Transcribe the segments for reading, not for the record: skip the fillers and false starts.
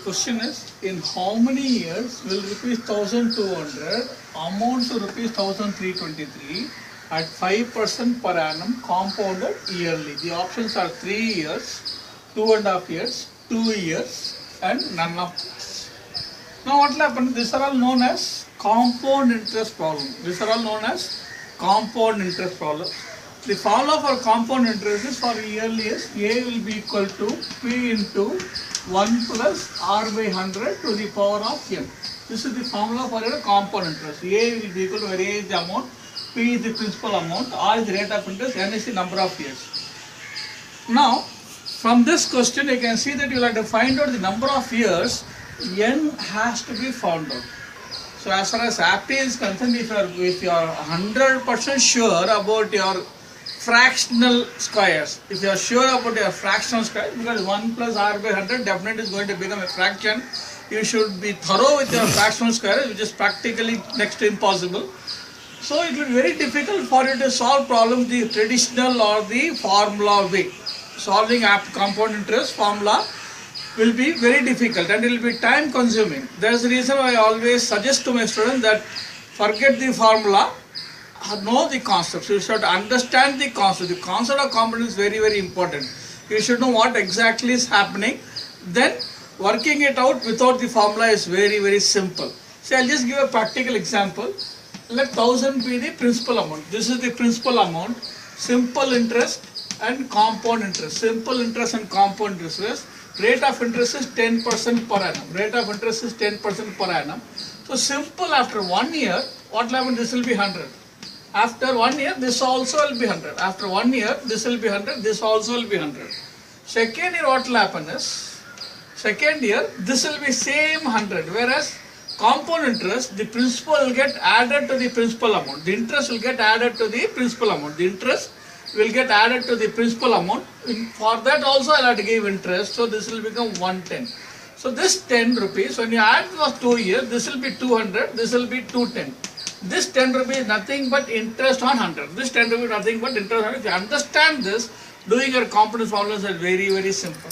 Question is, in how many years will rupees 1200 amount to rupees 1323 at 5% per annum compounded yearly? The options are 3 years, 2.5 years, 2 years, and none of this. Now what will happen? These are all known as compound interest problem. These are all known as compound interest problem. The formula for compound interest is for yearly is A will be equal to P into 1 plus R by 100 to the power of n. This is the formula for a compound interest. A will be equal to, where A is the amount, P is the principal amount, R is the rate of interest, n is the number of years. Now, from this question you can see that you will have to find out the number of years n has to be found out. So as far as APTE is concerned, if you are 100% sure about your fractional squares, if you are sure about your fractional squares, because 1 plus R by 100 definitely is going to become a fraction, you should be thorough with your fractional squares, which is practically next to impossible. So it will be very difficult for you to solve problems the traditional or the formula way. Solving compound interest formula will be very difficult and it will be time consuming. That's the reason I always suggest to my students that forget the formula, know the concepts. You should understand the concept. The concept of compound is very, very important. You should know what exactly is happening. Then working it out without the formula is very, very simple. So I'll just give a practical example. Let 1000 be the principal amount. This is the principal amount. Simple interest and compound interest. Simple interest and compound interest. Rate of interest is 10% per annum. Rate of interest is 10% per annum. So simple, after 1 year, what will happen? This will be 100. After 1 year, this also will be 100. After 1 year, this will be 100. This also will be 100. Second year, what will happen is, second year, this will be same 100. Whereas compound interest, the principal will get added to the principal amount. The interest will get added to the principal amount. The interest will get added to the principal amount. For that also I will have to give interest. So this will become 110. So this 10 rupees, when you add for 2 years, this will be 200. This will be 210. This 10 rupees is nothing but interest on 100. This 10 rupees is nothing but interest on 100. If you understand this, doing your compound formulas is very, very simple.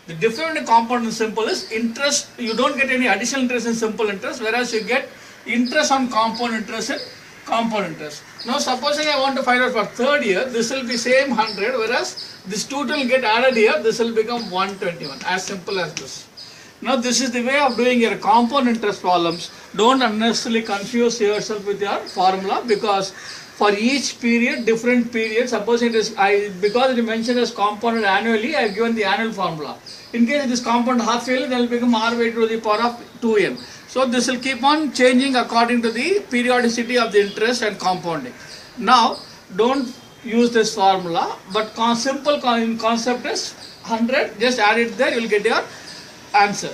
The difference in compound and simple is interest, you don't get any additional interest in simple interest, whereas you get interest on compound interest in compound interest. Now supposing I want to find out for third year, this will be same 100, whereas this total will get added here, this will become 121, as simple as this. Now this is the way of doing your compound interest problems. Don't unnecessarily confuse yourself with your formula, because for each period, different period, suppose it is, because it is mentioned as compounded annually, I have given the annual formula. In case it is compound half yearly, then it will become R by to the power of 2n. So this will keep on changing according to the periodicity of the interest and compounding. Now, don't use this formula, but simple concept is 100, just add it there, you will get your answer.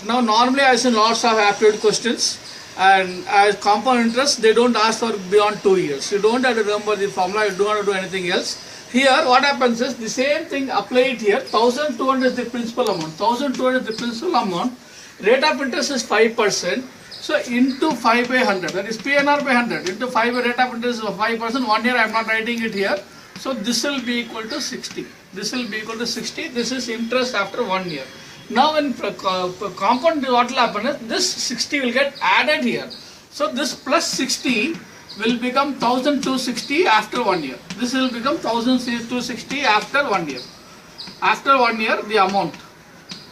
Now normally I see lots of aptitude questions, and as compound interest they don't ask for beyond 2 years. You don't have to remember the formula, you don't have to do anything else. Here what happens is the same thing applied here. 1200 is the principal amount. 1200 is the principal amount. Rate of interest is 5%. So into 5 by 100, that is PNR by 100 into 5 by rate of interest is 5%. 1 year I am not writing it here. So this will be equal to 60. This will be equal to 60. This is interest after 1 year. Now when compound, what will happen is this 60 will get added here. So this plus 60 will become 1260 after 1 year. This will become 1260 after 1 year. After 1 year, the amount.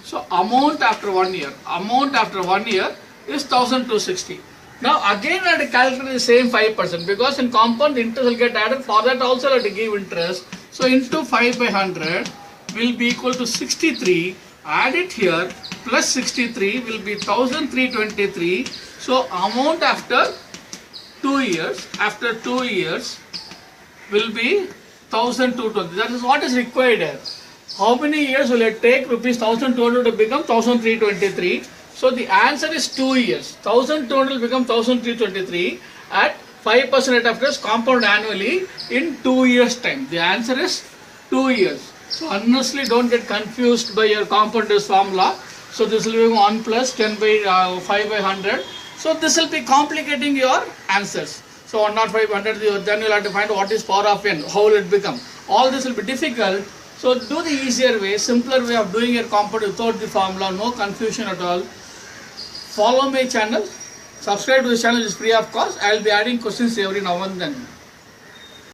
So amount after 1 year. Amount after 1 year is 1260. Now again I have to calculate the same 5%, because in compound the interest will get added. For that also I have to give interest. So into 5 by 100 will be equal to 63. Add it here, plus 63 will be 1323. So amount after 2 years, will be 1220. That is what is required here. How many years will it take rupees 1200 to become 1323? So the answer is 2 years. 1200 will become 1323 at 5% rate of interest compound annually in 2 years time. The answer is 2 years. So honestly, don't get confused by your compound interest formula. So this will be 1 plus 10 by 5 by 100. So this will be complicating your answers. So 105 100, then you will have to find what is power of n. How will it become? All this will be difficult. So do the easier way, simpler way of doing your compound without the formula, no confusion at all. Follow my channel, subscribe to the channel, it is free of cost. I will be adding questions every now and then.